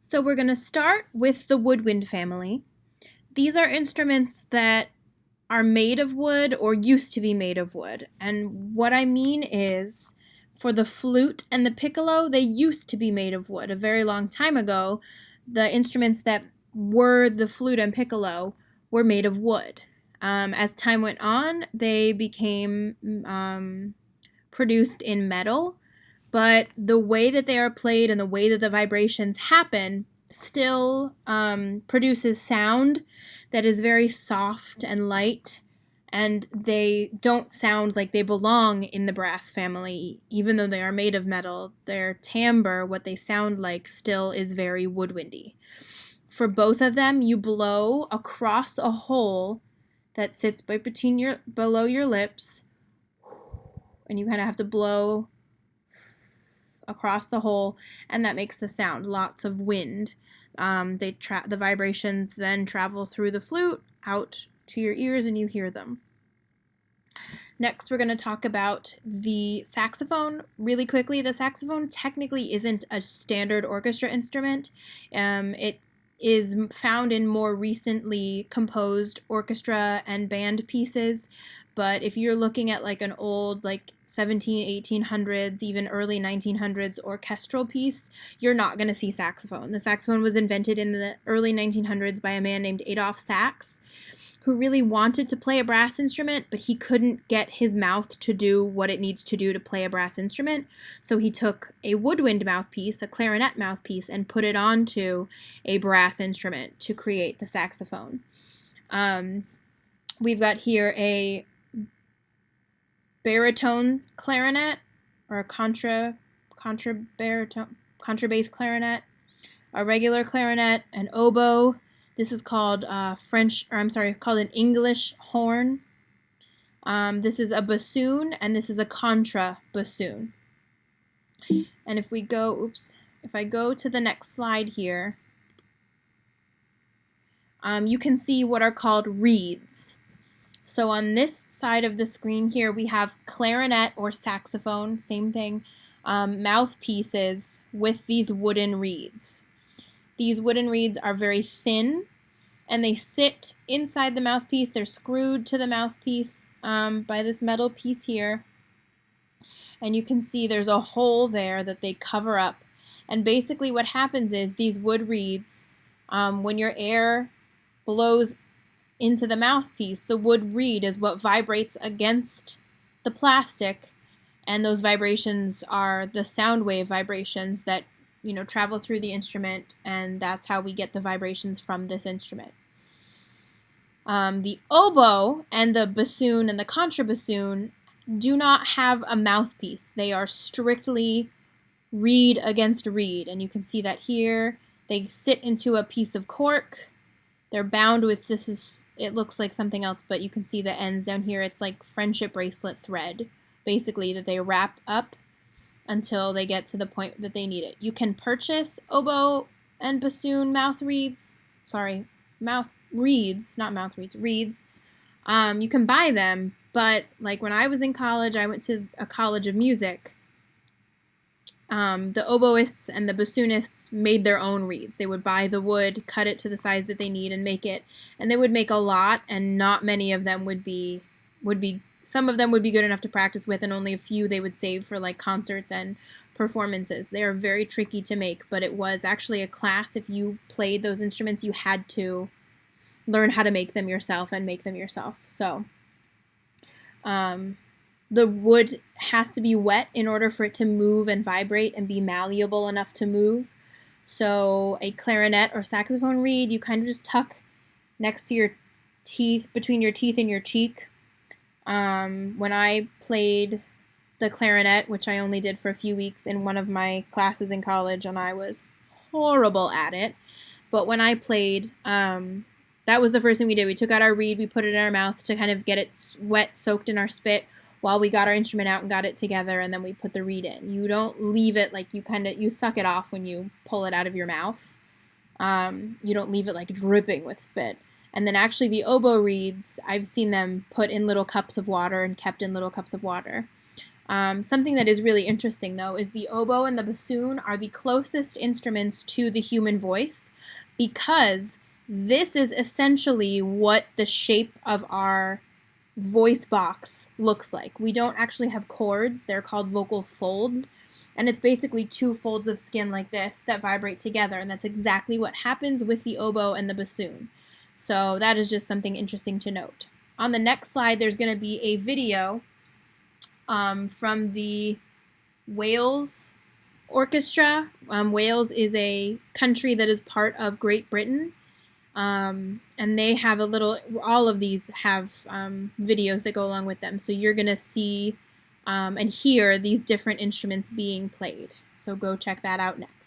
So we're going to start with the woodwind family. These are instruments that are made of wood or used to be made of wood. And what I mean is, for the flute and the piccolo, they used to be made of wood. A very long time ago, the instruments that were the flute and piccolo were made of wood. As time went on, they became produced in metal, but the way that they are played and the way that the vibrations happen still produces sound that is very soft and light, and they don't sound like they belong in the brass family. Even though they are made of metal, their timbre, what they sound like, still is very woodwindy. For both of them, you blow across a hole that sits right below your lips, and you kind of have to blow across the hole, and that makes the sound. Lots of wind. The vibrations then travel through the flute out to your ears, and you hear them. Next, we're going to talk about the saxophone really quickly. The saxophone technically isn't a standard orchestra instrument. It is found in more recently composed orchestra and band pieces, but if you're looking at like an old 1800s, even early 1900s orchestral piece, you're not going to see saxophone. The saxophone was invented in the early 1900s by a man named Adolph Sax, who really wanted to play a brass instrument, but he couldn't get his mouth to do what it needs to do to play a brass instrument. So he took a woodwind mouthpiece, a clarinet mouthpiece, and put it onto a brass instrument to create the saxophone. We've got here a baritone clarinet, or a contrabass clarinet, a regular clarinet, an oboe. This is called called an English horn. This is a bassoon, and this is a contrabassoon. And if I go to the next slide here, you can see what are called reeds. So on this side of the screen here, we have clarinet or saxophone, same thing, mouthpieces with these wooden reeds. These wooden reeds are very thin, and they sit inside the mouthpiece. They're screwed to the mouthpiece by this metal piece here. And you can see there's a hole there that they cover up. And basically what happens is these wood reeds, when your air blows into the mouthpiece, the wood reed is what vibrates against the plastic, and those vibrations are the sound wave vibrations that travel through the instrument, and that's how we get the vibrations from this instrument. The oboe and the bassoon and the contrabassoon do not have a mouthpiece. They are strictly reed against reed, and you can see that here. They sit into a piece of cork. They're bound with, it looks like something else, but you can see the ends down here. It's like friendship bracelet thread, basically, that they wrap up until they get to the point that they need it. You can purchase oboe and bassoon reeds. You can buy them, but like when I was in college, I went to a college of music. The oboists and the bassoonists made their own reeds. They would buy the wood, cut it to the size that they need, and make it. And they would make a lot, and not many of them would be. Some of them would be good enough to practice with, and only a few they would save for like concerts and performances. They are very tricky to make, but it was actually a class. If you played those instruments, you had to learn how to make them yourself and make them yourself. So, the wood has to be wet in order for it to move and vibrate and be malleable enough to move. So a clarinet or saxophone reed, you kind of just tuck next to your teeth, between your teeth and your cheek. When I played the clarinet, which I only did for a few weeks in one of my classes in college, and I was horrible at it, but when I played, that was the first thing we did. We took out our reed, we put it in our mouth to kind of get it wet, soaked in our spit, while we got our instrument out and got it together, and then we put the reed in. You don't leave it like you suck it off when you pull it out of your mouth. You don't leave it like dripping with spit. And then actually the oboe reeds, I've seen them put in little cups of water and kept in little cups of water. Something that is really interesting, though, is the oboe and the bassoon are the closest instruments to the human voice because this is essentially what the shape of our voice box looks like. We don't actually have cords, they're called vocal folds, and it's basically two folds of skin like this that vibrate together, and that's exactly what happens with the oboe and the bassoon. So that is just something interesting to note. On the next slide, there's going to be a video from the Wales Orchestra. Wales is a country that is part of Great Britain, and they have all of these have videos that go along with them. So you're going to see and hear these different instruments being played. So go check that out next.